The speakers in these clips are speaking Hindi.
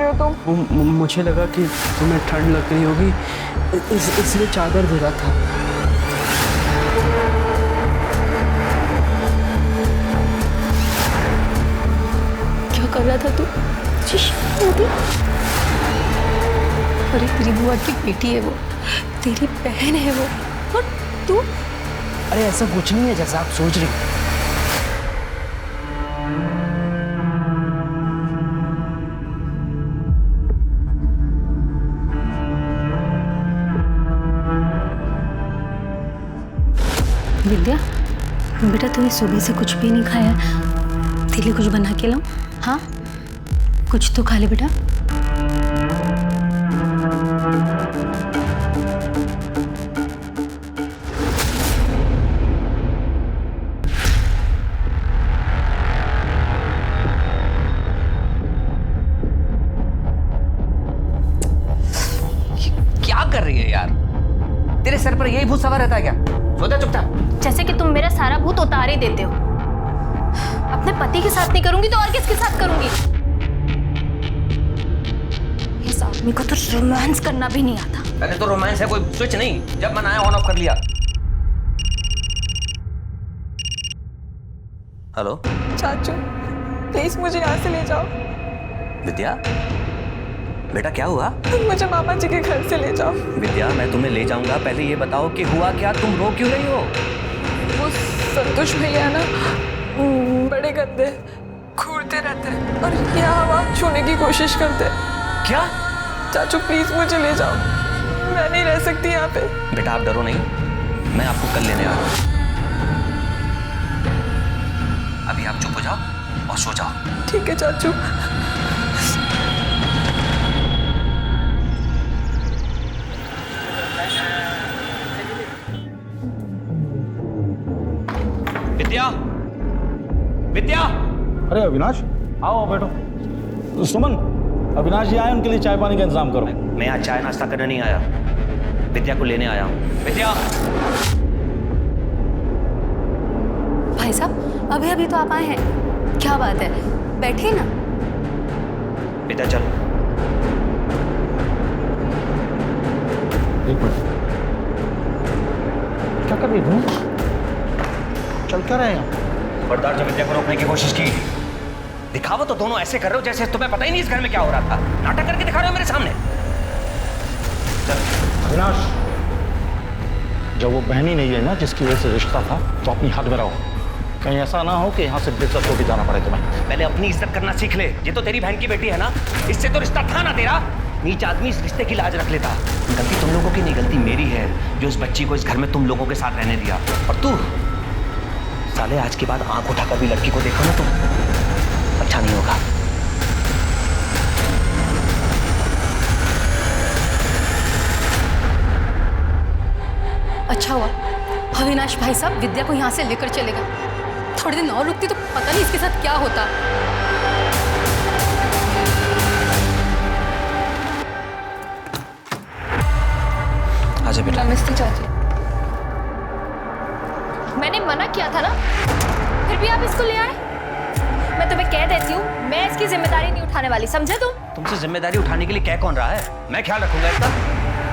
रहे हो तुम? मुझे लगा कि तुम्हें ठंड लग रही होगी, इसलिए चादर दे रहा था। क्या कर रहा था तू? तुझे शर्म आती? अरे तेरी बुआ की बेटी है वो, तेरी बहन है वो, और तू? अरे ऐसा कुछ नहीं है जैसा आप सोच रही हो। विद्या, बेटा तूने सुबह से कुछ भी नहीं खाया, तेरे लिए कुछ बना के लाऊं? हाँ, कुछ तो खा ले बेटा। क्या कर रही है यार? तेरे सर पर यही भूत सवार रहता है क्या? सो जा चुपचाप। जैसे कि तुम मेरा सारा भूत उतार ही देते हो। अपने पति के साथ नहीं करूंगी तो और किसके साथ करूंगी? इस आदमी को तो रोमांस करना भी नहीं आता। पहले तो रोमांस है कोई स्विच नहीं, जब मन आया ऑन ऑफ कर लिया। हेलो चाचू प्लीज मुझे यहाँ से ले जाओ। विद्या, बेटा क्या हुआ? मुझे मामा जी के घर से ले जाओ। विद्या मैं तुम्हें ले जाऊंगा, पहले ये बताओ कि हुआ क्या, तुम रो क्यों रही हो? वो संतोष भैया ना बड़े गंदे घूरते रहते हैं और यहाँ हवा छूने की कोशिश करते हैं। क्या? चाचू प्लीज मुझे ले जाओ, मैं नहीं रह सकती यहाँ पे। बेटा आप डरो नहीं, मैं आपको कल लेने आ रहा हूँ। अभी आप चुप हो जाओ और सो जाओ। ठीक है चाचू। विद्या, विद्या। अरे अविनाश, आओ बैठो। सुमन, अविनाश जी आए, उनके लिए चाय पानी का इंतजाम करो। मैं आज चाय नाश्ता करने नहीं आया, विद्या को लेने आया हूँ। विद्या। भाई साहब अभी अभी तो आप आए हैं, क्या बात है, बैठिए ना। विद्या चल। एक मिनट, क्या कर रही हो? चल क्या रहे हैं? बरदार जब विद्या को रोकने की कोशिश की, दिखावा तो दोनों ऐसे कर रहे हो जैसे तुम्हें पता ही नहीं इस घर में क्या हो रहा था। नाटक करके दिखा रहे हो मेरे सामने। चल। अविनाश, जब वो बहन ही नहीं है ना जिसकी वजह से रिश्ता था, तो अपनी हद में रहो। कहीं ऐसा ना हो कि यहाँ से बेइज्जत होकर जाना पड़े तुम्हें। पहले अपनी इज्जत करना सीख ले। ये तो तेरी बहन की बेटी है ना, इससे तो रिश्ता था ना तेरा। नीच आदमी इस रिश्ते की लाज रख लेता। गलती तुम लोगों की नहीं, गलती मेरी है जो इस बच्ची को इस घर में तुम लोगों के साथ रहने दिया। और तू साले आज के बाद आंख उठाकर भी लड़की को देखो ना तो अच्छा नहीं होगा। अच्छा हुआ अविनाश भाई साहब विद्या को यहाँ से लेकर चले गए। थोड़े दिन और रुकती तो पता नहीं इसके साथ क्या होता। आजा बेटा। नमस्ते चाची। मैंने मना किया था ना, फिर भी आप इसको ले आए। मैं तुम्हें कह देती हूँ, मैं इसकी जिम्मेदारी नहीं उठाने वाली, समझे तुम? तुमसे जिम्मेदारी उठाने के लिए कह कौन रहा है? मैं ख्याल रखूंगा इसका।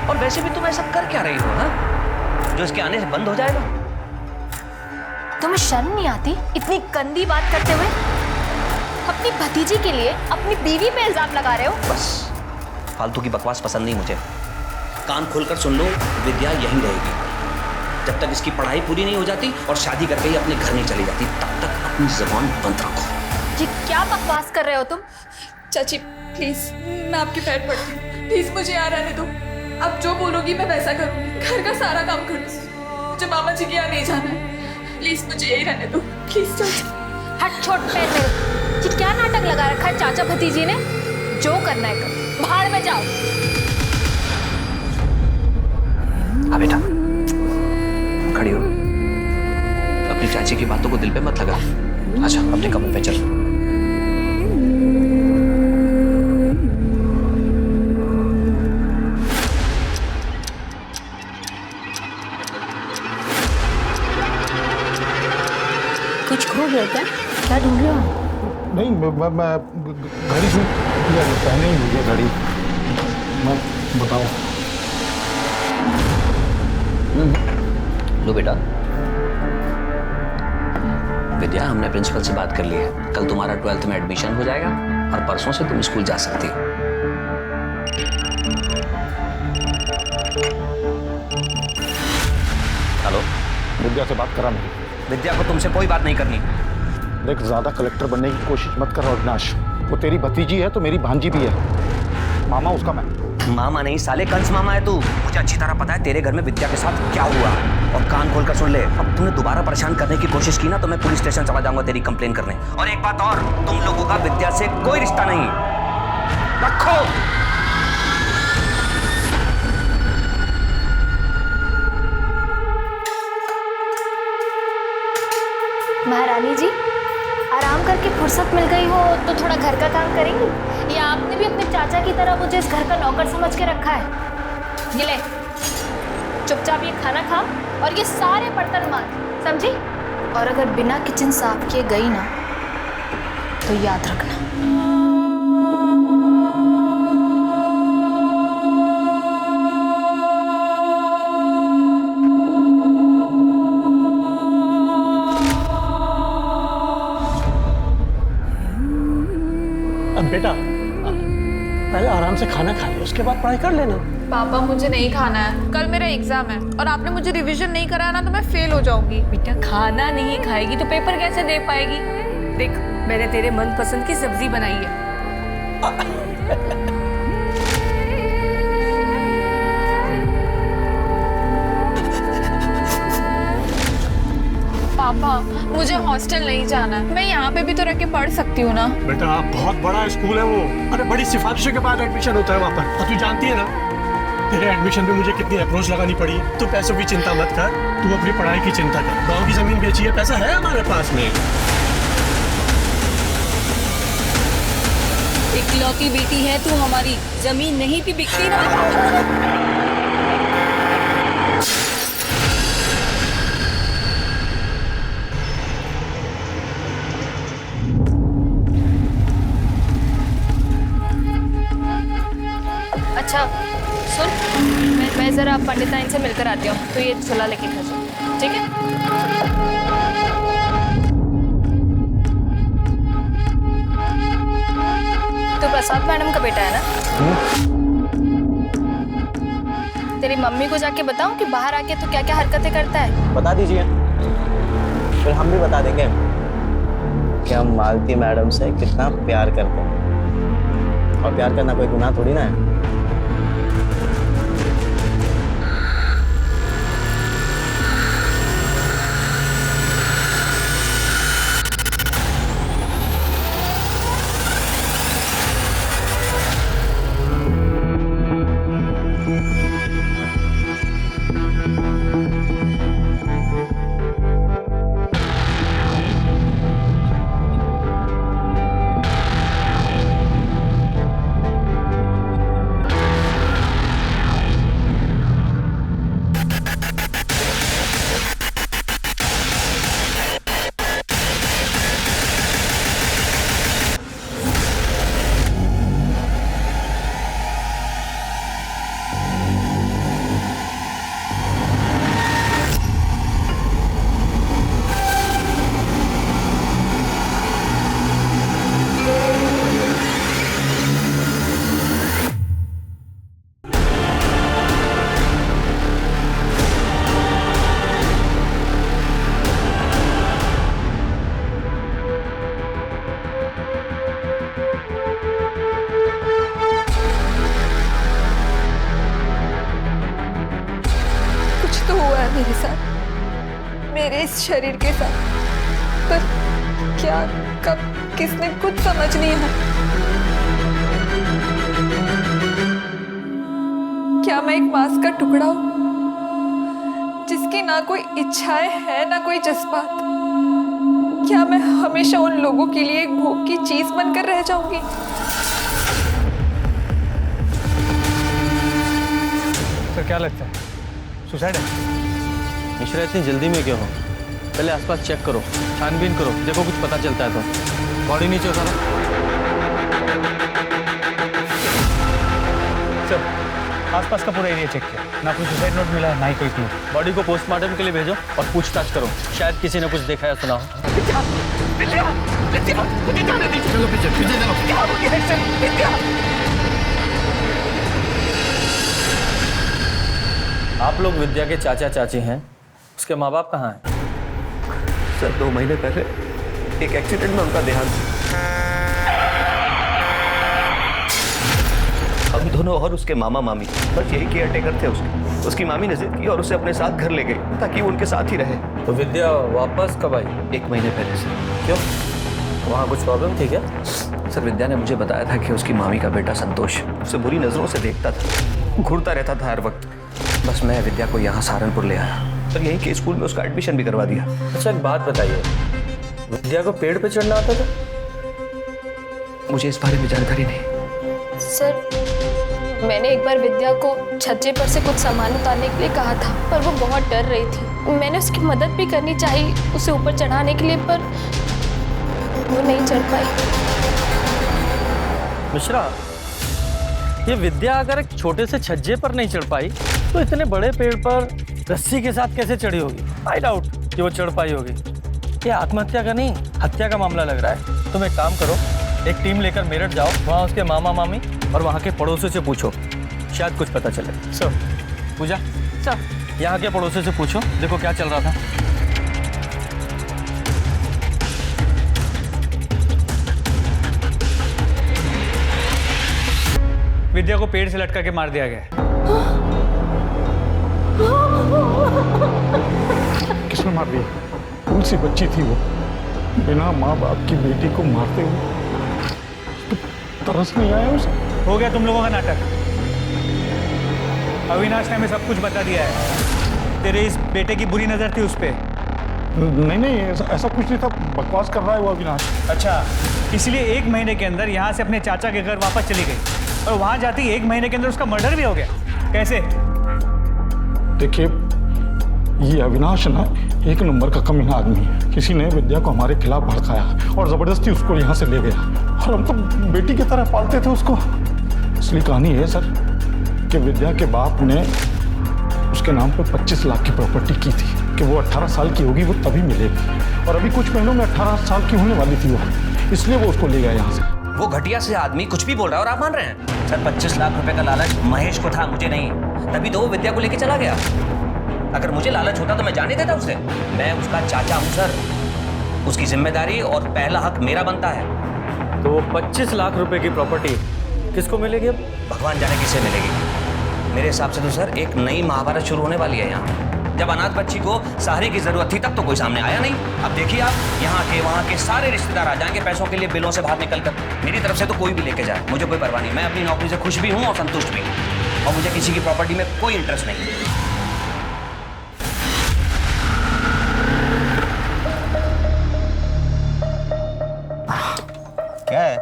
और वैसे भी तुम ऐसा कर क्या रही हो, हाँ? जो इसके आने से बंद हो जाएगा। तुम्हें शर्म नहीं आती इतनी गंदी बात करते हुए? अपनी भतीजी के लिए अपनी बीवी पे इल्जाम लगा रहे हो। बस फालतू की बकवास पसंद नहीं मुझे। कान खोलकर सुन लो, विद्या यहीं रहेगी जब तक इसकी पढ़ाई पूरी नहीं हो जाती और शादी करके ही अपने घर नहीं चली जाती, तब तक अपनी जुबान बंद रखो। जी क्या बकवास कर रहे हो तुम? चाची प्लीज मैं आपके पैर पड़ती हूँ, प्लीज मुझे यहाँ रहने दो। आप जो बोलोगी मैं वैसा करूँगी, घर का सारा काम करूँगी। मुझे मामा जी के यहाँ नहीं जाना है, प्लीज मुझे यही रहने दो, प्लीज चाची। हट छोड़ पैर मेरे। जी क्या नाटक लगा रखा है चाचा भतीजी ने? जो करना है करो, भाड़ में जाओ। हाँ बेटा खड़ी हो, अपनी चाची की बातों को दिल पे मत लगा। आजा अपने कमरे पे चल। कुछ खो गया क्या? क्या ढूंढ रहे हो? नहीं, मैं घड़ी ये पहने ही मुझे घड़ी मैं बताऊं। लो बेटा। विद्या, हमने प्रिंसिपल से बात कर ली है। कल तुम्हारा 12th में एडमिशन हो जाएगा और परसों से तुम स्कूल जा सकती हो। हेलो, विद्या से बात करा नहीं। विद्या को तुमसे कोई बात नहीं करनी। देख, ज्यादा कलेक्टर बनने की कोशिश मत कर अविनाश। वो तेरी भतीजी है तो मेरी भांजी भी है। मामा उसका मैं। मामा नहीं साले, कंस मामा है तू। मुझे अच्छी तरह पता है तेरे घर में विद्या के साथ क्या हुआ। और कान खोल कर सुन ले, अब तुमने दोबारा परेशान करने की कोशिश की ना तो मैं पुलिस स्टेशन चला जाऊंगा तेरी कंप्लेन करने। और एक बात और, तुम लोगों का विद्या से कोई रिश्ता नहीं। रखो। महारानी जी, आराम करके फुर्सत मिल गई हो तो थोड़ा घर का काम करेंगी, या आपने भी अपने चाचा की तरह मुझे इस घर का नौकर समझ के रखा है? ये ले, चुपचाप ये खाना खा और ये सारे बर्तन मांज, समझी? और अगर बिना किचन साफ किए गई ना तो याद रखना। बेटा, पहले आराम से खाना खा ले, उसके बाद पढ़ाई कर लेना। पापा, मुझे नहीं खाना है, कल मेरा एग्जाम है और आपने मुझे रिवीजन नहीं कराया ना तो मैं फेल हो जाऊंगी। बेटा, खाना नहीं खाएगी तो पेपर कैसे दे पाएगी? देख, मैंने तेरे मनपसंद की सब्जी बनाई है। पापा, मुझे हॉस्टल नहीं जाना है, मैं यहाँ पे भी तो रह के पढ़ सकती हूँ ना। बेटा, बहुत बड़ा स्कूल है वो। अरे बड़ी सिफारिशों के बाद एडमिशन होता है वहाँ पर। और तू जानती है ना, तेरे एडमिशन पे मुझे कितनी अप्रोच लगानी पड़ी। तू पैसों की चिंता मत कर, तू अपनी पढ़ाई की चिंता कर। गाँव की जमीन बेची है, पैसा है हमारे पास में। इकलौती बेटी है तू हमारी, जमीन नहीं भी बिकती ना। अच्छा सुन, मैं जरा पंडिताइन से मिलकर आती हूँ, तो ये छोला लेके खा जाओ, ठीक है? तो प्रसाद मैडम का बेटा है ना? तेरी मम्मी को जाके बताऊं कि बाहर आके तू क्या क्या हरकतें करता है? बता दीजिए, फिर हम भी बता देंगे कि हम मालती मैडम से कितना प्यार करते हैं। और प्यार करना कोई गुनाह थोड़ी ना है। मेरे साथ, मेरे इस शरीर के साथ, पर क्या, कब, किसने, कुछ समझ नहीं आया। क्या मैं एक मांस का टुकड़ा हूं जिसकी ना कोई इच्छाएं है ना कोई जज्बात? क्या मैं हमेशा उन लोगों के लिए एक भोग की चीज बनकर रह जाऊंगी? तो क्या लगता है, सुसाइड है? मिश्रा, इतनी जल्दी में क्यों हो? पहले आसपास चेक करो, छानबीन करो, देखो कुछ पता चलता है तो। बॉडी नीचे उतारो। आसपास का पूरा एरिया चेक किया, ना कोई सुसाइड नोट मिला, ना ही कोई क्लू। बॉडी को पोस्टमार्टम के लिए भेजो और पूछताछ करो, शायद किसी ने कुछ देखा या सुना हो। चलो पीछे पीछे चलो। आप लोग विद्या के चाचा चाची हैं, उसके माँ बाप कहाँ हैं? सर 2 महीने पहले एक एक्सीडेंट में उनका देहांत। हम दोनों और उसके मामा मामी बस यही केयर टेकर थे उसके। उसकी मामी ने जिद की और उसे अपने साथ घर ले गई ताकि वो उनके साथ ही रहे। तो विद्या वापस कब आई? 1 महीने पहले से। क्यों, वहाँ कुछ प्रॉब्लम थी क्या? सर विद्या ने मुझे बताया था कि उसकी मामी का बेटा संतोष उसे बुरी नजरों से देखता था, घूरता रहता था हर वक्त। बस मैं विद्या को यहाँ सहारनपुर ले आया और यहीं के स्कूल में उसका एडमिशन भी करवा दिया। अच्छा एक बात बताइए, विद्या को पेड़ पे चढ़ना आता था? मुझे इस बारे में जानकारी नहीं। सर मैंने एक बार विद्या को छज्जे पर से कुछ सामान उतारने के लिए कहा था, पर वो बहुत डर रही थी। मैंने उसकी मदद भी करनी चाहिए उसे ऊपर चढ़ाने के लिए, पर वो नहीं चढ़ पाई। मिश्रा, ये विद्या अगर एक छोटे से छज्जे पर नहीं चढ़ पाई तो इतने बड़े पेड़ पर रस्सी के साथ कैसे चढ़ी होगी? आई डाउट कि वो चढ़ पाई होगी। ये आत्महत्या का नहीं, हत्या का मामला लग रहा है। तुम एक काम करो, एक टीम लेकर मेरठ जाओ, वहाँ उसके मामा मामी और वहाँ के पड़ोसियों से पूछो, शायद कुछ पता चले। सर पूजा, सर यहाँ के पड़ोसियों से पूछो, देखो क्या चल रहा था। विद्या को पेड़ से लटका के मार दिया गया है। किसने मार दिया? कौन सी बच्ची थी वो, बिना माँ बाप की बेटी को मारते हुए? तो तरस नहीं आया उसे? हो गया तुम लोगों का नाटक। अविनाश ने हमें सब कुछ बता दिया है। तेरे इस बेटे की बुरी नजर थी उस पर। नहीं ऐसा कुछ नहीं था, बकवास कर रहा है वो अविनाश। अच्छा, इसलिए 1 महीने के अंदर यहाँ से अपने चाचा के घर वापस चली गई और वहाँ जाती 1 महीने के अंदर उसका मर्डर भी हो गया। कैसे? देखिए, ये अविनाश ना एक नंबर का कमीना आदमी है। किसी ने विद्या को हमारे खिलाफ भड़काया और जबरदस्ती उसको यहाँ से ले गया, और हम तो बेटी की तरह पालते थे उसको। असली कहानी है सर कि विद्या के बाप ने उसके नाम पर 25 लाख की प्रॉपर्टी की थी कि वो 18 साल की होगी वो तभी मिलेगी, और अभी कुछ महीनों में 18 साल की होने वाली थी वो, इसलिए वो उसको ले गया यहाँ से। वो घटिया से आदमी कुछ भी बोल रहा है और आप मान रहे हैं? सर 25 लाख रुपए का लालच महेश को था, मुझे नहीं। तभी तो वो विद्या को लेके चला गया। अगर मुझे लालच होता तो मैं जाने देता उसे। मैं उसका चाचा हूं सर, उसकी जिम्मेदारी और पहला हक मेरा बनता है। तो वो 25 लाख रुपए की प्रॉपर्टी किसको मिलेगी अब? भगवान जाने किसे मिलेगी। मेरे हिसाब से तो सर एक नई महाभारत शुरू होने वाली है यहाँ। जब अनाथ बच्ची को सहारे की जरूरत थी तब तो कोई सामने आया नहीं। अब देखिए आप, यहाँ के वहाँ के सारे रिश्तेदार आ जाएंगे पैसों के लिए बिलों से बाहर निकल कर। मेरी तरफ से तो कोई भी लेके जाए, मुझे कोई परवाह नहीं। मैं अपनी नौकरी से खुश भी हूँ और संतुष्ट भी हूँ, और मुझे किसी की प्रॉपर्टी में कोई इंटरेस्ट नहीं। क्या है,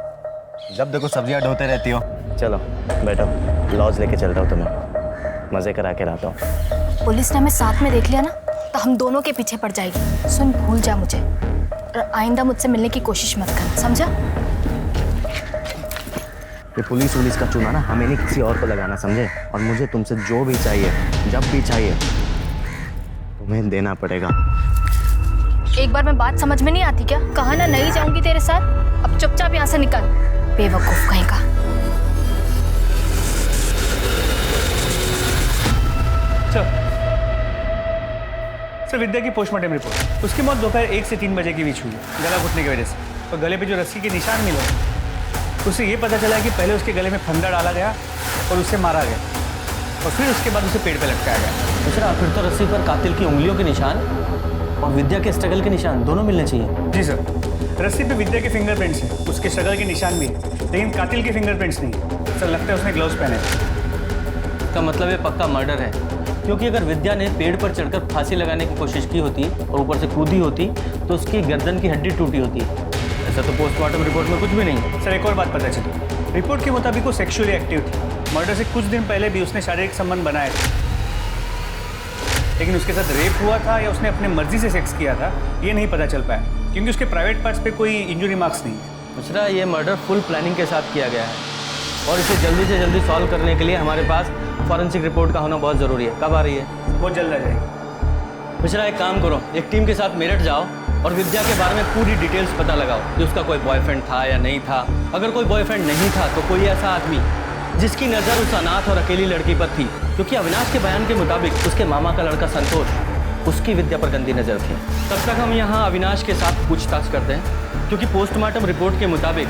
जब देखो सब्जियां ढोते रहती हो। चलो बैठो, लॉज लेके चलता हूँ तुम्हें, मजे करा के लाता हूँ। पुलिस ने हमें साथ में देख लिया ना तो हम दोनों के पीछे पड़ जाएगी। सुन, भूल जा मुझे और आइंदा मुझसे मिलने की कोशिश मत कर, समझा? ये पुलिस का चूना ना हमें नहीं किसी और को लगाना, समझे? और मुझे तुमसे जो भी चाहिए, जब भी चाहिए, तुम्हें देना पड़ेगा। एक बार में बात समझ में नहीं आती क्या? कहा ना नहीं जाऊंगी तेरे साथ, अब चुपचाप यहाँ से निकल, बेवकूफ कहीं का। सर विद्या की पोस्टमार्टम रिपोर्ट, उसकी मौत दोपहर 1 से 3 बजे के बीच हुई है, गला घुटने की वजह से। और गले पे जो रस्सी के निशान मिले, उससे ये पता चला कि पहले उसके गले में फंदा डाला गया और उसे मारा गया, और फिर उसके बाद उसे पेड़ पे लटकाया गया। दूसरा, फिर तो रस्सी पर कातिल की उंगलियों के निशान और विद्या के स्ट्रगल के निशान दोनों मिलने चाहिए। जी सर, रस्सी पे विद्या के फिंगरप्रिंट्स हैं, उसके स्ट्रगल के निशान भी हैं, लेकिन कातिल के फिंगरप्रिंट्स नहीं। सर लगता है उसने ग्लव्स पहने हैं। इसका मतलब ये पक्का मर्डर है, क्योंकि अगर विद्या ने पेड़ पर चढ़कर फांसी लगाने की कोशिश की होती और ऊपर से कूदी होती तो उसकी गर्दन की हड्डी टूटी होती। ऐसा तो पोस्टमार्टम रिपोर्ट में कुछ भी नहीं है। सर एक और बात पता चली, रिपोर्ट के मुताबिक वो सेक्सुअली एक्टिव थी। मर्डर से कुछ दिन पहले भी उसने शारीरिक संबंध बनाए थे, लेकिन उसके साथ रेप हुआ था या उसने अपने मर्जी से सेक्स किया था ये नहीं पता चल पाया, क्योंकि उसके प्राइवेट पार्ट्स पे कोई इंजुरी मार्क्स नहीं है। दूसरा, ये मर्डर फुल प्लानिंग के साथ किया गया है और इसे जल्दी से जल्दी सॉल्व करने के लिए हमारे पास फॉरेंसिक रिपोर्ट का होना बहुत ज़रूरी है। कब आ रही है? बहुत जल्द आ जाएगी। मिश्रा, एक काम करो, एक टीम के साथ मेरठ जाओ और विद्या के बारे में पूरी डिटेल्स पता लगाओ कि उसका कोई बॉयफ्रेंड था या नहीं था। अगर कोई बॉयफ्रेंड नहीं था तो कोई ऐसा आदमी जिसकी नज़र उस अनाथ और अकेली लड़की पर थी, क्योंकि अविनाश के बयान के मुताबिक उसके मामा का लड़का संतोष उसकी विद्या पर गंदी नज़र थी। तब तक हम यहाँ अविनाश के साथ पूछताछ करते हैं, क्योंकि पोस्टमार्टम रिपोर्ट के मुताबिक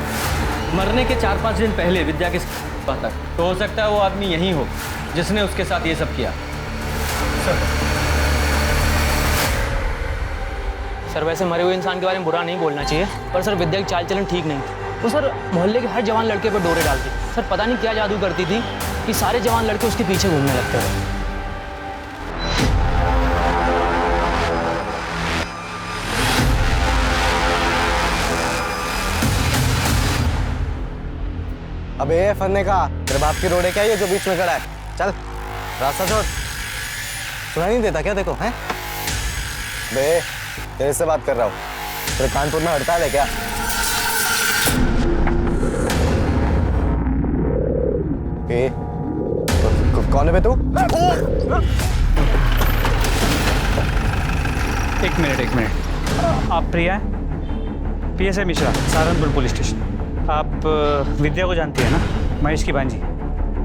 मरने के 4-5 दिन पहले विद्या के साथ तक तो हो सकता है वो आदमी यही हो जिसने उसके साथ ये सब किया। सर वैसे मरे हुए इंसान के बारे में बुरा नहीं बोलना चाहिए, पर सर विद्या की चाल चलन ठीक नहीं थी। वो सर मोहल्ले के हर जवान लड़के पर डोरे डालती। सर पता नहीं क्या जादू करती थी कि सारे जवान लड़के उसके पीछे घूमने लगते थे। अबे फरने का तेरे बाप की रोड़े क्या है ये जो बीच में खड़ा है? चल रास्ता छोड़। सुनाई नहीं देता क्या देखो हैं? बे तेरे से बात कर रहा हूँ। तेरे कानपुर में हड़ताल है क्या? कौन है बे तू? एक मिनट। आप प्रिया हैं? PSI Mishra, Saharanpur police station. आप विद्या को जानती है ना, महेश की भांजी?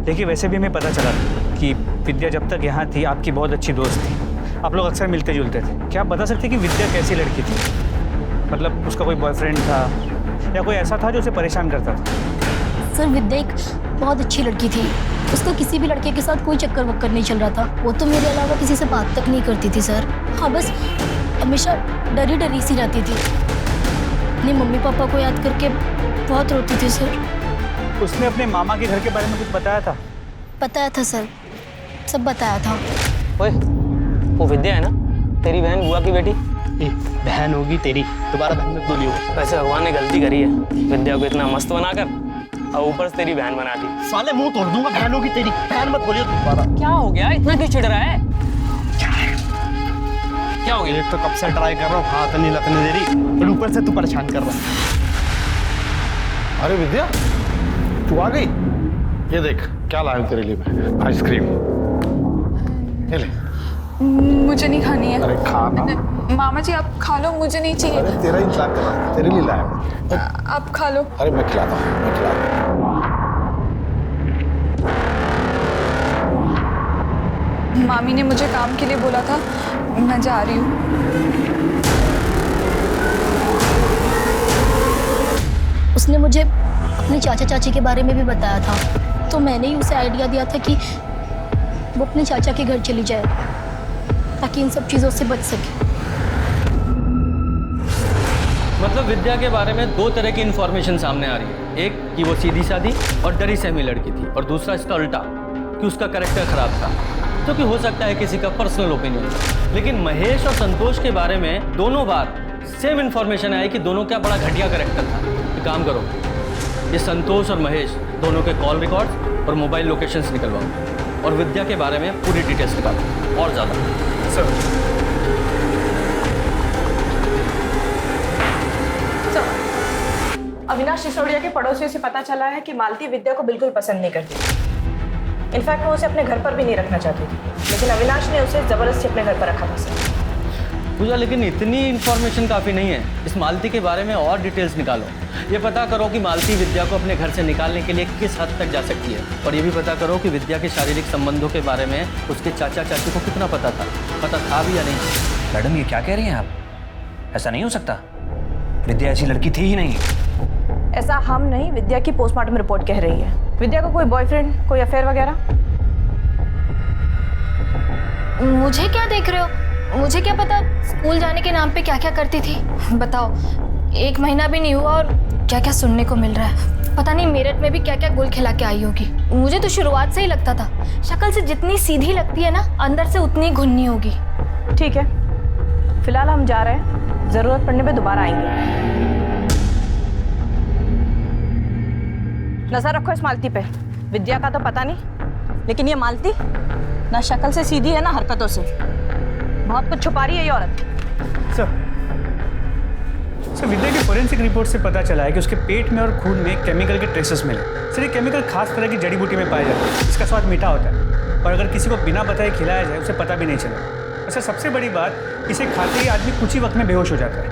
देखिए वैसे भी हमें पता चला कि विद्या जब तक यहाँ थी आपकी बहुत अच्छी दोस्त थी, आप लोग अक्सर मिलते जुलते थे। क्या आप बता सकते कि विद्या कैसी लड़की थी? मतलब उसका कोई बॉयफ्रेंड था या कोई ऐसा था जो उसे परेशान करता था? सर विद्या एक बहुत अच्छी लड़की थी, उसका किसी भी लड़के के साथ कोई चक्कर वक्कर नहीं चल रहा था। वो तो मेरे अलावा किसी से बात तक नहीं करती थी सर। हाँ बस हमेशा डरी डरी सी रहती थी, अपने मम्मी पापा को याद करके बहुत रोती थी सर। उसने अपने मामा के घर के बारे में कुछ बताया था? बताया था सर, सब बताया था। ओए वो विद्या है ना, तेरी बहन बुआ की बेटी? बहन होगी तेरी, दोबारा बहन मत बोलियो। वैसे भगवान ने गलती करी है, विद्या को इतना मस्त बनाकर और ऊपर से तेरी बहन बना दी। साले मुंह तोड़ दूंगा, बहन होगी तेरी, बहन मत बोलियो दोबारा। क्या हो गया, इतना क्यों चिढ़ रहा है? क्या हो गया? एक तो कब से ट्राई कर रहा हूँ, हाथ नहीं लगने दे रही, और ऊपर से तू परेशान कर रहा है। अरे विद्या, तू आ गई? ये देख क्या लाया हूं तेरे लिए मैं, आइसक्रीम। ये ले। मुझे नहीं खानी है। अरे खाना। मामा जी आप खा लो, मुझे नहीं चाहिए। अरे तेरा इंतजार कर रहा हूं, तेरे लिए लाया हूं। आप खा लो। अरे मैं खिलाता हूँ, मैं खिलाता हूँ। मामी ने मुझे काम के लिए बोला था, मैं जा रही हूँ। उसने मुझे अपने चाचा चाची के बारे में भी बताया था, तो मैंने ही उसे आइडिया दिया था कि वो अपने चाचा के घर चली जाए ताकि इन सब चीज़ों से बच सके। मतलब विद्या के बारे में 2 तरह की इन्फॉर्मेशन सामने आ रही है। एक कि वो सीधी सादी और डरी सहमी लड़की थी, और दूसरा इसका उल्टा कि उसका कैरेक्टर खराब था, जो कि हो सकता है किसी का पर्सनल ओपिनियन। लेकिन महेश और संतोष के बारे में दोनों बार सेम इन्फॉर्मेशन आई कि दोनों का बड़ा घटिया कैरेक्टर था। एक काम करो, ये संतोष और महेश दोनों के कॉल रिकॉर्ड्स और मोबाइल लोकेशंस निकलवाओ और विद्या के बारे में पूरी डिटेल्स निकालो और ज़्यादा। सर अविनाश सिसोदिया के पड़ोसियों से पता चला है कि मालती विद्या को बिल्कुल पसंद नहीं करती। इनफैक्ट वो उसे अपने घर पर भी नहीं रखना चाहती थी, लेकिन अविनाश ने उसे जबरदस्ती अपने घर पर रखा था सर। पूजा, लेकिन इतनी इन्फॉर्मेशन काफ़ी नहीं है। इस मालती के बारे में और डिटेल्स निकालो। ये पता करो कि मालती विद्या को अपने घर से निकालने के लिए किस हद तक जा सकती है, और ये भी पता करो कि विद्या के शारीरिक संबंधों के बारे में उसके चाचा चाची को कितना पता था भी या नहीं। मैडम ये क्या कह रही हैं आप? ऐसा नहीं हो सकता, विद्या ऐसी लड़की थी ही नहीं। ऐसा हम नहीं, विद्या की पोस्टमार्टम रिपोर्ट कह रही है। विद्या को कोई बॉयफ्रेंड, कोई अफेयर वगैरह? मुझे क्या देख रहे हो? मुझे क्या पता स्कूल जाने के नाम पे क्या क्या करती थी। बताओ, 1 महीना भी नहीं हुआ और क्या क्या सुनने को मिल रहा है। पता नहीं मेरठ में भी क्या क्या गुल खिला के आई होगी। मुझे तो शुरुआत से ही लगता था, शक्ल से जितनी सीधी लगती है ना, अंदर से उतनी घुन्नी होगी। ठीक है, फिलहाल हम जा रहे हैं, जरूरत पड़ने पे दोबारा आएंगे। नजर रखो इस मालती पे। विद्या का तो पता नहीं, लेकिन ये मालती ना शक्ल से सीधी है ना हरकतों से, बहुत कुछ छुपा रही है ये औरत। सर विद्या की फोरेंसिक रिपोर्ट से पता चला है कि उसके पेट में और खून में केमिकल के ट्रेसेस मिले। सर ये केमिकल खास तरह की जड़ी बूटी में पाया जाता है, इसका स्वाद मीठा होता है और अगर किसी को बिना बताए खिलाया जाए उसे पता भी नहीं चलेगा। और सर सबसे बड़ी बात, इसे खाते ही आदमी कुछ ही वक्त में बेहोश हो जाता है।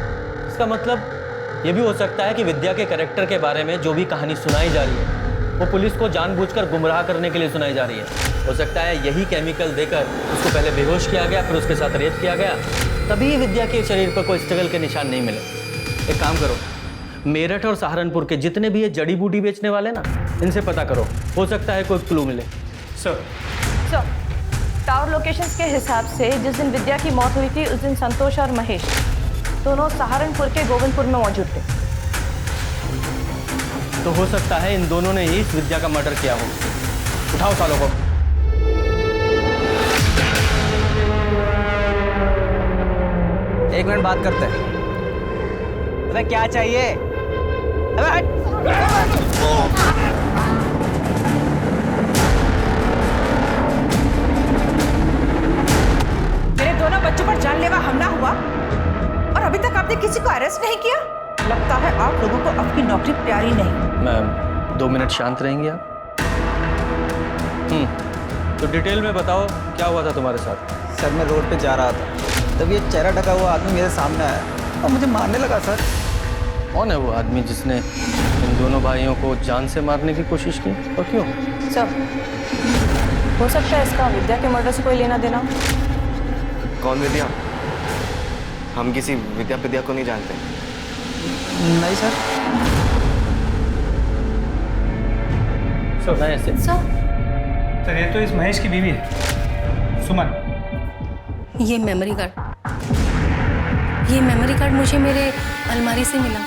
इसका मतलब ये भी हो सकता है कि विद्या के कैरेक्टर के बारे में जो भी कहानी सुनाई जा रही है वो पुलिस को जानबूझकर गुमराह करने के लिए सुनाई जा रही है। हो सकता है यही केमिकल देकर उसको पहले बेहोश किया गया, फिर उसके साथ रेप किया गया, तभी विद्या के शरीर पर कोई स्ट्रगल के निशान नहीं मिले। एक काम करो, मेरठ और सहारनपुर के जितने भी ये जड़ी बूटी बेचने वाले ना, इनसे पता करो, हो सकता है कोई क्लू मिले। सर टावर लोकेशंस के हिसाब से जिस दिन विद्या की मौत हुई थी उस दिन संतोष और महेश दोनों सहारनपुर के गोविंदपुर में मौजूद थे। तो हो सकता है इन दोनों ने ही इस विद्या का मर्डर किया हो। उठाओ सालों को। एक मिनट बात करते हैं। अबे क्या चाहिए? अबे हट! मेरे दोनों बच्चों पर जानलेवा हमला हुआ और अभी तक आपने किसी को अरेस्ट नहीं किया। लगता है आप लोगों को आपकी नौकरी प्यारी नहीं। मैम 2 मिनट शांत रहेंगे आप? तो डिटेल में बताओ क्या हुआ था तुम्हारे साथ? सर मैं रोड पे जा रहा था, तब ये चेहरा ढका हुआ आदमी मेरे सामने आया और मुझे मारने लगा। सर कौन है वो आदमी जिसने इन दोनों भाइयों को जान से मारने की कोशिश की और क्यों? सर हो सकता है इसका विद्या के मर्डर से कोई लेना देना। कौन विद्या? हम किसी विद्या को नहीं जानते। नहीं सर। सर ऐसे सर ये तो इस महेश की बीवी है, सुमन। ये मेमोरी कार्ड मुझे मेरे अलमारी से मिला।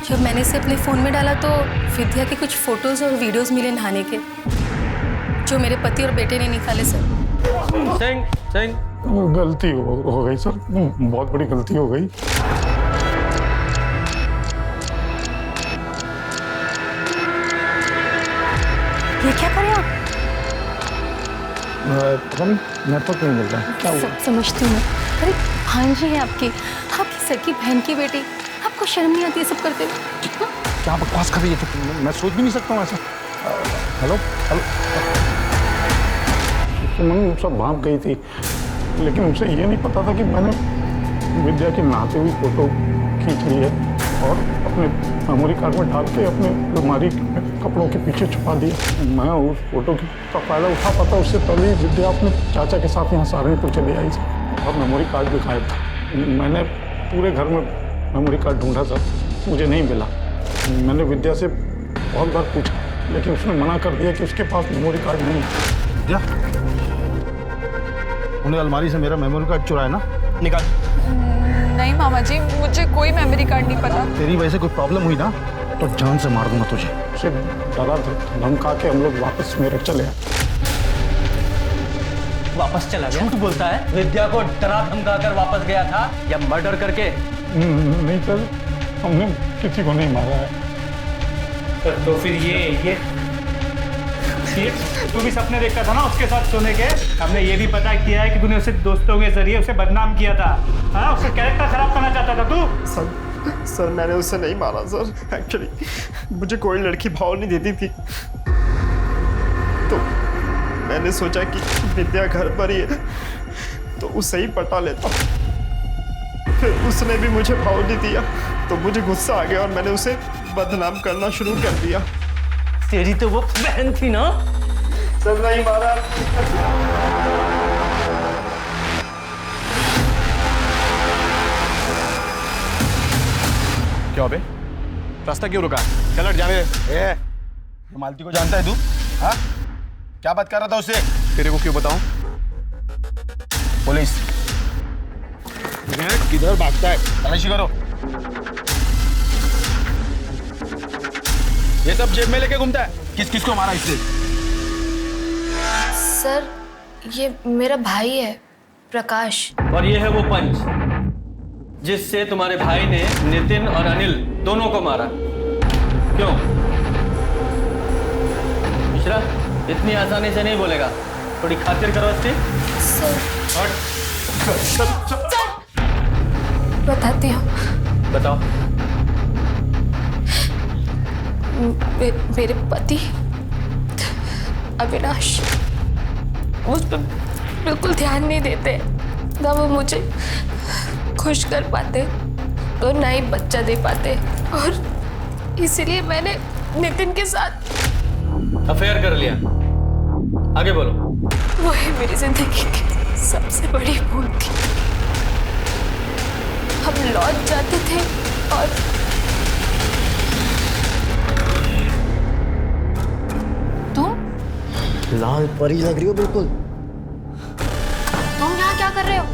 जब मैंने इसे अपने फ़ोन में डाला तो विद्या के कुछ फ़ोटोज़ और वीडियोज़ मिले नहाने के, जो मेरे पति और बेटे ने निकाले। सर सिंह गलती हो गई सर, बहुत बड़ी गलती हो गई। ये क्या करें आप? पता नहीं, नेटवर्क नहीं मिल रहा है। क्या हुआ? समझती हूँ। अरे भांजी है आपकी सगी बहन की बेटी, आपको शर्म नहीं आती है सब करते हुए? क्या बकवास कर रही है? तो मैं सोच भी नहीं सकता हूँ ऐसा। हेलो मन सब भाग गई थी, लेकिन उसे ये नहीं पता था कि मैंने विद्या की नहाती हुई फोटो खींच ली है और अपने मेमोरी कार्ड में डाल के अपने अलमारी कपड़ों के पीछे छुपा दिया। मैं उस फोटो का फायदा उठा पाता उससे पहले विद्या अपने चाचा के साथ यहाँ सहारनपुर चली आई और मेमोरी कार्ड भी गायब था। मैंने पूरे घर में मेमोरी कार्ड ढूंढा सर, मुझे नहीं मिला। मैंने विद्या से बहुत बार पूछा, लेकिन उसने मना कर दिया कि उसके पास मेमोरी कार्ड नहीं है। विद्या, उन्हें अलमारी से मेरा मेमोरी कार्ड चुराया ना? निकाल। नहीं मामा जी, मुझे कोई मेमोरी कार्ड नहीं पता। तेरी वजह से कोई प्रॉब्लम हुई ना तो जान से मार दूंगा तुझे। उसे डरा धमका के हम लोग वापस मेरठ चले आए। वापस चला गया? झूठ बोलता है। विद्या को डरा धमका कर वापस गया था या मर्डर करके? नहीं सर, हमने किसी को नहीं मारा है। तो फिर ये तू भी सपने देखता था ना उसके साथ सोने के? हमने ये भी पता किया है कि तूने उसे दोस्तों के जरिए उसे बदनाम किया था। हाँ, उसका कैरेक्टर खराब करना चाहता था तू। सर मैंने उसे नहीं मारा सर। एक्चुअली मुझे कोई लड़की भाव नहीं देती थी, तो मैंने सोचा कि विद्या घर पर ही है तो उसे ही पटा लेता। फिर उसने भी मुझे भाव नहीं दिया तो मुझे गुस्सा आ गया और मैंने उसे बदनाम करना शुरू कर दिया। तेरी तो वो बहन थी ना? सर नहीं मारा। क्या हो बे? रास्ता क्यों रुका? चल हट, जाने दे। मालती को जानता है तू? हाँ? क्या बात कर रहा था उससे? तेरे को क्यों बताऊं? पुलिस किधर भागता है? तलाशी करो। ये सब जेब में लेके घूमता है। किस किस को मारा इससे? सर ये मेरा भाई है प्रकाश। और ये है वो पंच जिससे तुम्हारे भाई ने नितिन और अनिल दोनों को मारा। क्यों? मिश्रा इतनी आसानी से नहीं बोलेगा, थोड़ी खातिर करो इसकी। बताती हूँ। बताओ। मेरे पति अविनाश मुझ पर बिल्कुल ध्यान नहीं देते, ना वो मुझे खुश कर पाते और ना ही बच्चा दे पाते, और इसीलिए मैंने नितिन के साथ अफेयर कर लिया। आगे बोलो। वो है मेरी जिंदगी की सबसे बड़ी भूल थी। हम लौट जाते थे और तुम लाल परी लग रही हो बिल्कुल। तुम यहाँ क्या कर रहे हो?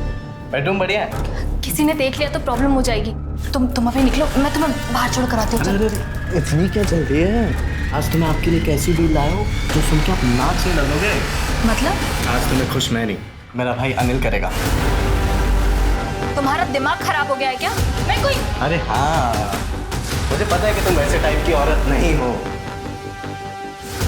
बेडरूम बढ़िया है। किसी ने देख लिया तो प्रॉब्लम हो जाएगी। तुम अभी निकलो, मैं तुम्हें बाहर छोड़ कर आती हूँ। अरे इतनी क्या जल्दी है? आज तुम्हें आपके लिए कैसी डील लाया हो जो सुन के आप नाक से लगोगे। मतलब आज तुम्हें खुश मैं नहीं, मेरा भाई अनिल करेगा। तुम्हारा दिमाग खराब हो गया है क्या? मैं कोई अरे हाँ, मुझे पता है कि तुम वैसे टाइप की औरत नहीं हो।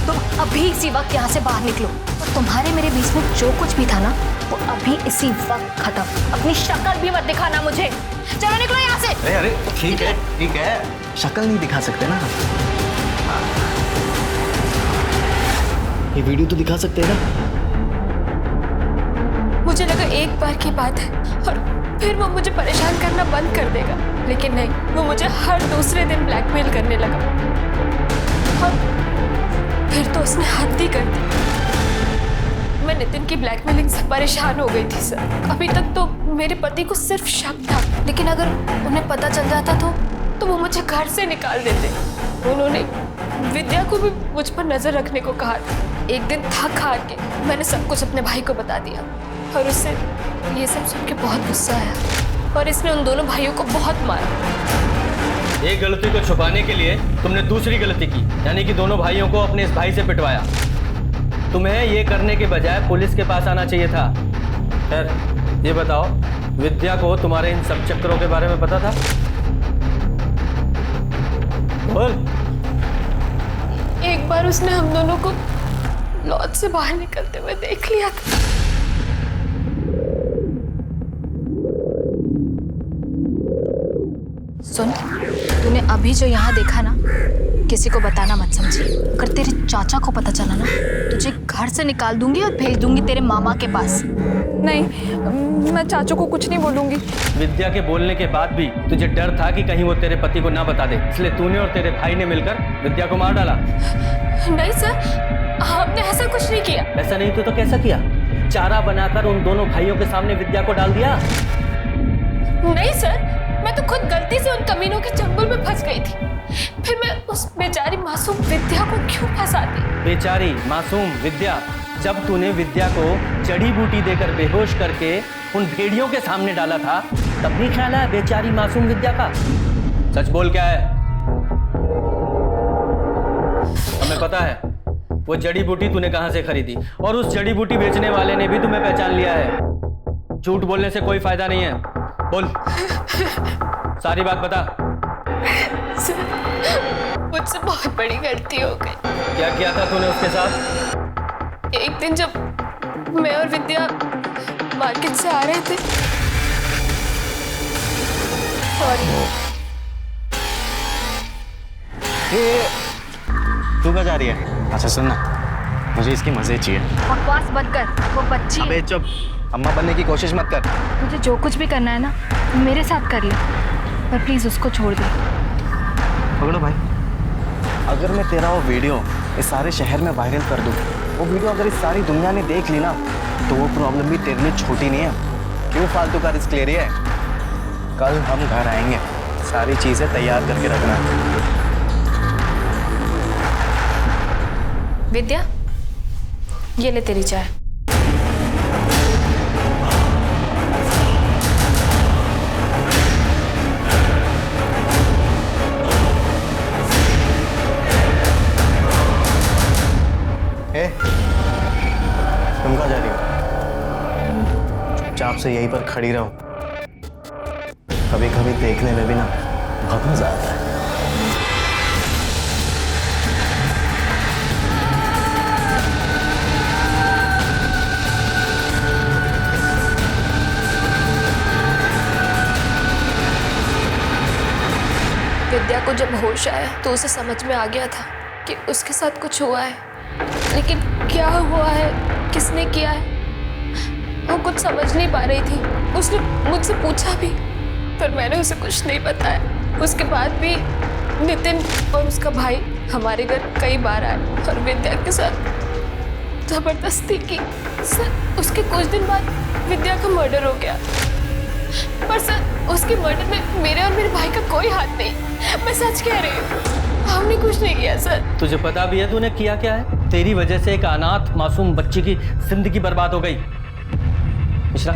तुम अभी इसी वक्त यहाँ से बाहर निकलो, और तुम्हारे मेरे बीच में जो कुछ भी था ना वो अभी इसी वक्त खत्म। अपनी शक्ल भी मत दिखाना मुझे। चलो निकलो यहाँ से। अरे अरे ठीक है, शक्ल नहीं दिखा सकते ना। ये वीडियो तो दिखा सकते हैं ना। मुझे लगा एक बार की बात है और फिर वो मुझे परेशान करना बंद कर देगा, लेकिन नहीं, वो मुझे हर दूसरे दिन ब्लैकमेल करने लगा, और फिर तो उसने हद ही कर दी। मैं नितिन की ब्लैकमेलिंग से परेशान हो गई थी सर। अभी तक तो मेरे पति को सिर्फ शक था, लेकिन अगर उन्हें पता चल जाता तो वो मुझे घर से निकाल देते। उन्होंने विद्या को भी मुझ पर नजर रखने को कहा था। एक दिन थक हार के मैंने सब कुछ अपने भाई को बता दिया, और उससे ये सब सुन के बहुत गुस्सा आया, और इसने उन दोनों भाइयों को बहुत मारा। एक गलती को छुपाने के लिए तुमने दूसरी गलती की, यानी कि दोनों भाइयों को अपने इस भाई से पिटवाया। तुम्हें ये करने के बजाय पुलिस के पास आना चाहिए था। खैर ये बताओ, विद्या को तुम्हारे इन सब चक्करों के बारे में पता था? बोल। एक बार उसने हम दोनों को लॉज से बाहर निकलते हुए देख लिया था। सुन, तूने अभी जो यहाँ देखा ना, किसी को बताना मत समझी। अगर तेरे चाचा को पता चला ना, तुझे घर से निकाल दूंगी और भेज दूंगी तेरे मामा के पास। नहीं, मैं चाचू को कुछ नहीं बोलूंगी। विद्या के बोलने के बाद भी तुझे डर था कि कहीं वो तेरे पति को ना बता दे, इसलिए तूने और तेरे भाई ने मिलकर विद्या को मार डाला। नहीं सर, हमने ऐसा कुछ नहीं किया। ऐसा नहीं तो कैसा किया? चारा बनाकर उन दोनों भाइयों के सामने विद्या को डाल दिया। नहीं सर, मैं तो खुद गलती से उन कमीनों के चंगुल में फंस गई थी। फिर मैं उस बेचारी मासूम विद्या को क्यों फंसाती? बेचारी मासूम विद्या? जब तूने विद्या को जड़ी बूटी देकर बेहोश करके उन भेड़ियों के सामने डाला था, तब भी ख्याल है बेचारी मासूम विद्या का? सच बोल क्या है? हमें पता है वो जड़ी बूटी तूने कहां से खरीदी, और उस जड़ी बूटी बेचने वाले ने भी तुम्हें पहचान लिया है। झूठ बोलने से कोई फायदा नहीं है, बोल सारी बात बता। मुझसे बहुत बड़ी गलती हो गई। क्या किया था तूने उसके साथ? एक दिन जब मैं और विद्या मार्केट से आ रहे थे, सॉरी। तू कहाँ जा रही है? अच्छा सुनना, मुझे इसके मजे चाहिए। बकवास मत कर, वो बच्ची। अबे चुप, अम्मा बनने की कोशिश मत कर। मुझे जो कुछ भी करना है ना, मेरे साथ कर ले, पर प्लीज उसको छोड़ दे। पकड़ो भाई। अगर मैं तेरा वो वीडियो इस सारे शहर में वायरल कर दूं, वो वीडियो अगर इस सारी दुनिया ने देख ली ना, तो वो प्रॉब्लम भी तेरे लिए छोटी नहीं है। क्यों फालतू का रिस्क ले रही है? कल हम घर आएंगे, सारी चीजें तैयार करके रखना। विद्या, ये ले तेरी चाय। तुम कहाँ जा रही हो? चुपचाप से यहीं पर खड़ी रहो। कभी कभी देखने में भी ना बहुत मजा आता है। विद्या को जब होश आया तो उसे समझ में आ गया था कि उसके साथ कुछ हुआ है, लेकिन क्या हुआ है, किसने किया है, वो कुछ समझ नहीं पा रही थी। उसने मुझसे पूछा भी, पर मैंने उसे कुछ नहीं बताया। उसके बाद भी नितिन और उसका भाई हमारे घर कई बार आए और विद्या के साथ जबरदस्ती की। सर, उसके कुछ दिन बाद विद्या का मर्डर हो गया, पर सर उसके मर्डर में मेरे और मेरे भाई का कोई हाथ नहीं। मैं सच कह रही हूँ, हमने कुछ नहीं किया सर। तुझे पता भी है तूने किया क्या है? तेरी वजह से एक अनाथ मासूम बच्ची की जिंदगी बर्बाद हो गई। मिश्रा,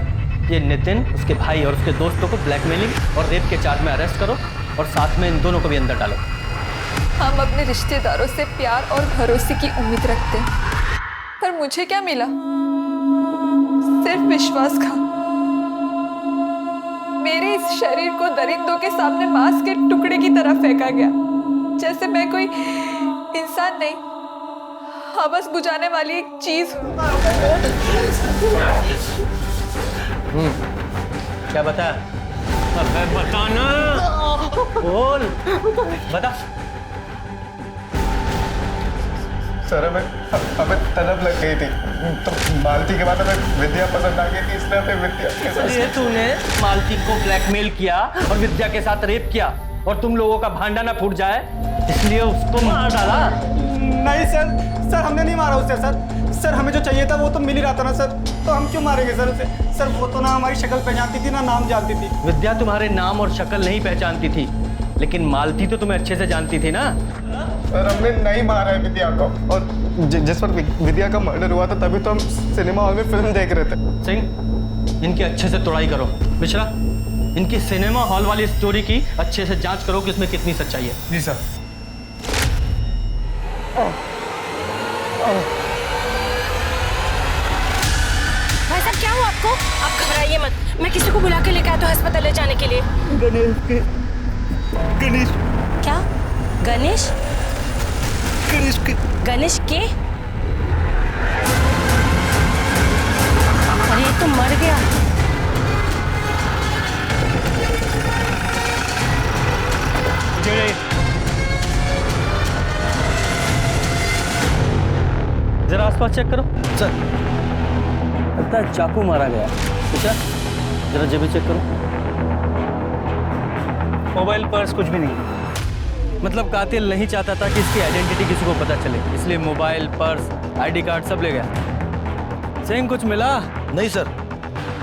ये नितिन, उसके भाई और उसके दोस्तों को ब्लैकमेलिंग और रेप के चार्ज में अरेस्ट करो और साथ में इन दोनों को भी अंदर डालो। हम अपने रिश्तेदारों से प्यार और भरोसे की उम्मीद रखते हैं, पर मुझे क्या मिला? सिर्फ विश्वासघात। मेरे इस शरीर को दरिंदों के सामने मांस के टुकड़े की तरह फेंका गया, जैसे मैं कोई इंसान नहीं, हवस बुझाने वाली एक चीज हूँ। क्या बताया? अबे बताना, बोल, बता। सर हमें तलब लग गई थी, तो मालती के बाद हमें विद्या पसंद आ गई थी, इसलिए हमें विद्या के साथ। ये तूने मालती को ब्लैकमेल किया और विद्या के साथ रेप किया, और तुम लोगों का भांडा ना फूट जाए इसलिए उसको मार डाला। नहीं सर, हमने नहीं मारा उसे सर, हमें जो चाहिए था वो तो मिल ही रहा था ना सर, तो हम क्यों मारेंगे सर उसे? सर वो तो ना हमारी शक्ल पहचानती थी ना नाम जानती थी। विद्या तुम्हारे नाम और शक्ल नहीं पहचानती थी, लेकिन मालती तो तुम्हें अच्छे से जानती थी ना। सर हमने नहीं मारा है विद्या को, और जिस वक्त विद्या का मर्डर हुआ था तभी तो हम सिनेमा हॉल में फिल्म देख रहे थे। सिंह, इनकी अच्छे से तोड़ाई करो। मिश्रा, इनकी सिनेमा हॉल वाली स्टोरी की अच्छे से जांच करो कि इसमें कितनी सच्चाई है। जी सर। भाई साहब क्या हुआ आपको? आप घबराइए मत, मैं किसी को बुला के लेकर आया तो अस्पताल ले जाने के लिए। गणेश क्या? गणेश? गणेश के? अरे ये तो मर गया। जरा आसपास चेक करो। सर, लगता है चाकू मारा गया। अच्छा, जरा जेबी चेक करो। मोबाइल, पर्स, कुछ भी नहीं। मतलब कातिल नहीं चाहता था कि इसकी आइडेंटिटी किसी को पता चले, इसलिए मोबाइल, पर्स, आईडी कार्ड सब ले गया। सिंह, कुछ मिला? नहीं सर,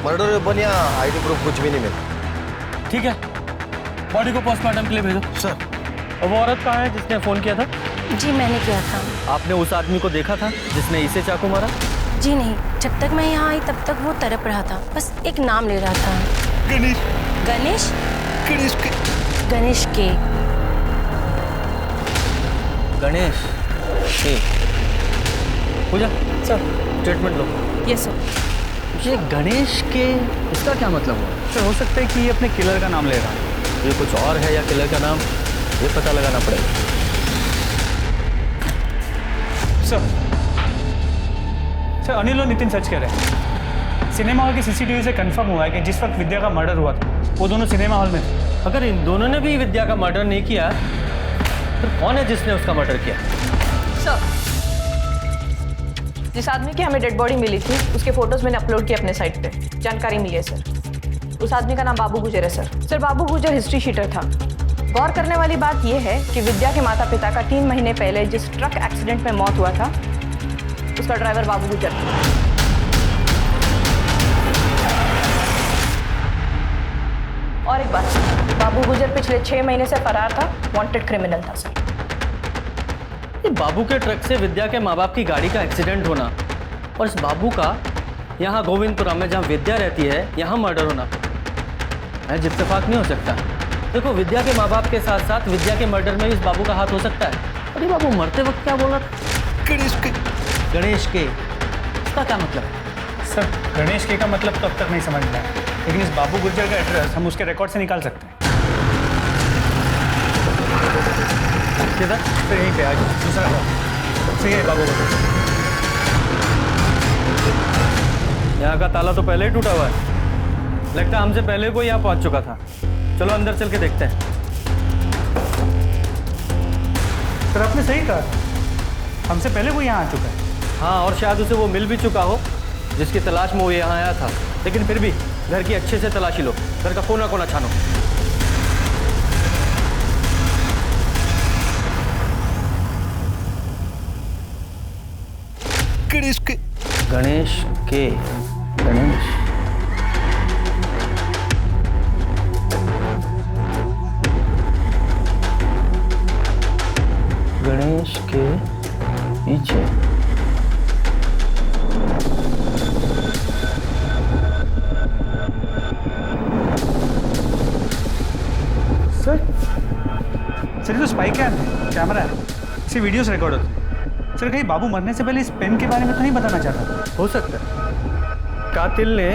मर्डर वेपन या आईडी प्रूफ कुछ भी नहीं मिला। ठीक है, बॉडी को पोस्टमार्टम के लिए भेजो। सर। और वो औरत कहाँ है जिसने फोन किया था? जी मैंने किया था। आपने उस आदमी को देखा था जिसने इसे चाकू मारा? जी नहीं, जब तक मैं यहाँ आई तब तक वो तड़प रहा था, बस एक नाम ले रहा था। Ganesh. Ganesh? Ganesh K. Ganesh K. Ganesh K. Pooja sir, statement लो। Yes sir. ये गणेश के, इसका क्या मतलब हुआ? सर हो सकता है कि ये अपने किलर का नाम ले रहा है। ये कुछ और है या किलर का नाम, ये पता लगाना पड़ेगा। सर, अनिल और नितिन सच कह रहे हैं। सिनेमा हॉल की सीसीटीवी से कंफर्म हुआ है कि जिस वक्त विद्या का मर्डर हुआ था वो दोनों सिनेमा हॉल में थे। अगर इन दोनों ने भी विद्या का मर्डर नहीं किया, फिर कौन है जिसने उसका मर्डर किया? सर, जिस आदमी की हमें डेड बॉडी मिली थी उसके फोटोज मैंने अपलोड किए अपने साइट पे, जानकारी मिली है सर। उस आदमी का नाम बाबू गुजर है सर। सर बाबू गुजर हिस्ट्री शीटर था। गौर करने वाली बात यह है कि विद्या के माता पिता का 3 महीने पहले जिस ट्रक एक्सीडेंट में मौत हुआ था उसका ड्राइवर बाबू गुजर था। और एक बात, बाबू गुजर पिछले 6 महीने से फरार था, वांटेड क्रिमिनल था सर। ये बाबू के ट्रक से विद्या के माँ बाप की गाड़ी का एक्सीडेंट होना और इस बाबू का यहाँ गोविंदपुरा में जहाँ विद्या रहती है यहाँ मर्डर होना इत्तेफाक नहीं हो सकता। देखो, विद्या के माँ बाप के साथ साथ विद्या के मर्डर में भी इस बाबू का हाथ हो सकता है। अरे बाबू मरते वक्त क्या बोला था? गणेश के। गणेश के, इसका क्या मतलब? सर गणेश के का मतलब तो अब तक नहीं समझ में आया, लेकिन इस बाबू गुर्जर का एड्रेस हम उसके रिकॉर्ड से निकाल सकते हैं। किधर? सर यहीं पे आज दूसरा सही है बाबू गुर्जर। यहाँ का ताला तो पहले ही टूटा हुआ है, लगता है हमसे पहले कोई यहाँ पहुँच चुका था। चलो अंदर चल के देखते हैं। सर आपने सही कहा, हमसे पहले वो यहाँ आ चुका है। हाँ, और शायद उसे वो मिल भी चुका हो जिसकी तलाश में वो यहाँ आया था। लेकिन फिर भी घर की अच्छे से तलाशी लो, घर का कोना कोना छानो। गणेश के गणेश के गणेश गणेश के पीछे। सर ये तो स्पाई कैमरा है, इससे वीडियोस रिकॉर्ड होती है। सर कहीं बाबू मरने से पहले इस पेन के बारे में तो नहीं बताना चाहता? हो सकता है कातिल ने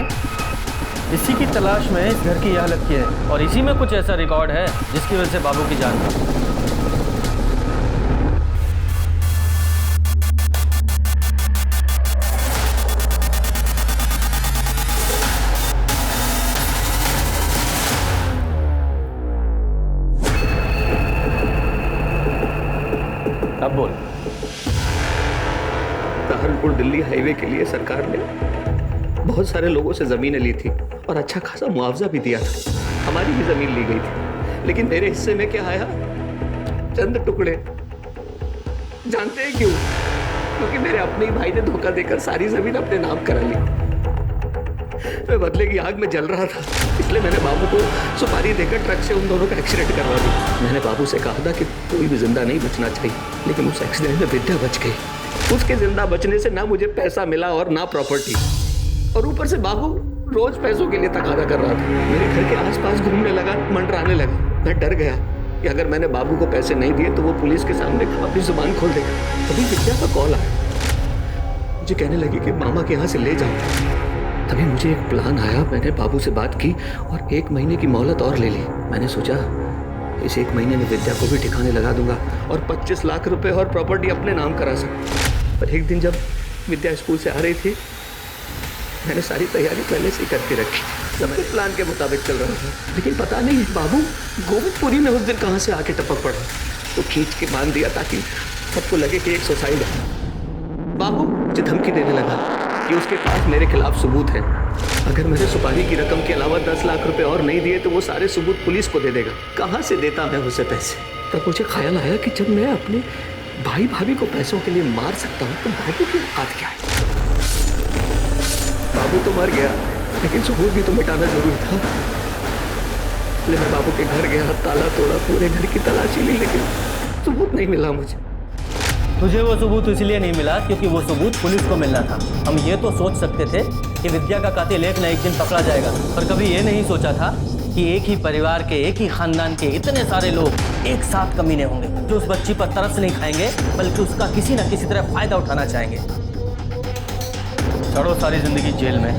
इसी की तलाश में इस घर की यह हालत की है, और इसी में कुछ ऐसा रिकॉर्ड है जिसकी वजह से बाबू की जान गई। अब बोल। सहारनपुर दिल्ली हाईवे के लिए सरकार ने बहुत सारे लोगों से जमीनें ली थी और अच्छा खासा मुआवजा भी दिया था। हमारी भी जमीन ली गई थी, लेकिन मेरे हिस्से में क्या आया? चंद टुकड़े। जानते हैं क्यों? क्योंकि मेरे अपने ही भाई ने धोखा देकर सारी जमीन अपने नाम करा ली। मैं बदले की आग में जल रहा था, इसलिए मैंने बाबू को सुपारी देकर ट्रक से उन दोनों का एक्सीडेंट करवा दिया। मैंने बाबू से कहा था कि कोई भी जिंदा नहीं बचना चाहिए, लेकिन उस एक्सीडेंट में विद्या बच गई। उसके जिंदा बचने से ना मुझे पैसा मिला और ना प्रॉपर्टी, और ऊपर से बाबू रोज पैसों के लिए तकादा कर रहा था। मेरे घर के आसपास घूमने लगा, मंडराने लगा। मैं डर गया कि अगर मैंने बाबू को पैसे नहीं दिए तो वो पुलिस के सामने अपनी जुबान खोल देगा। तभी विद्या का कॉल आया, मुझे कहने लगी कि मामा के यहाँ से ले जाओ। तभी मुझे एक प्लान आया। मैंने बाबू से बात की और 1 महीने की मोहलत और ले ली। मैंने सोचा इस 1 महीने में विद्या को भी ठिकाने लगा दूंगा और 25 लाख रुपए और प्रॉपर्टी अपने नाम करा सकूं। पर एक दिन जब विद्या स्कूल से आ रही थी, मैंने सारी तैयारी पहले से ही करके रखी, सब कुछ प्लान के मुताबिक चल रहा था। लेकिन पता नहीं बाबू गोविंदपुरी में उस दिन कहाँ से आके टपक पड़ा, तो खींच के बांध दिया ताकि सबको लगे कि एक सुसाइड है। बाबू मुझे धमकी देने लगा कि उसके पास मेरे खिलाफ सबूत है। अगर मैंने सुपारी की रकम के अलावा 10 लाख रुपए और नहीं दिए तो वो सारे सबूत पुलिस को दे देगा। कहाँ से देता मैं उसे पैसे? तब मुझे ख्याल आया कि जब मैं अपने भाई भाभी को पैसों के लिए मार सकता हूँ तो बाबू की औकात क्या है? बाबू तो मर गया, लेकिन सबूत भी तो मिटाना जरूरी था। इसलिए मैं बाबू के घर गया, ताला तोड़ा, पूरे घर की तलाशी ली, लेकिन सबूत नहीं मिला मुझे। तुझे वो सबूत इसलिए नहीं मिला क्योंकि वो सबूत पुलिस को मिलना था। हम ये तो सोच सकते थे कि विद्या का कातिल एक न एक दिन पकड़ा जाएगा, पर कभी ये नहीं सोचा था कि एक ही परिवार के, एक ही खानदान के इतने सारे लोग एक साथ कमीने होंगे जो उस बच्ची पर तरस नहीं खाएंगे, बल्कि उसका किसी न किसी तरह फायदा उठाना चाहेंगे। सड़ो सारी जिंदगी जेल में,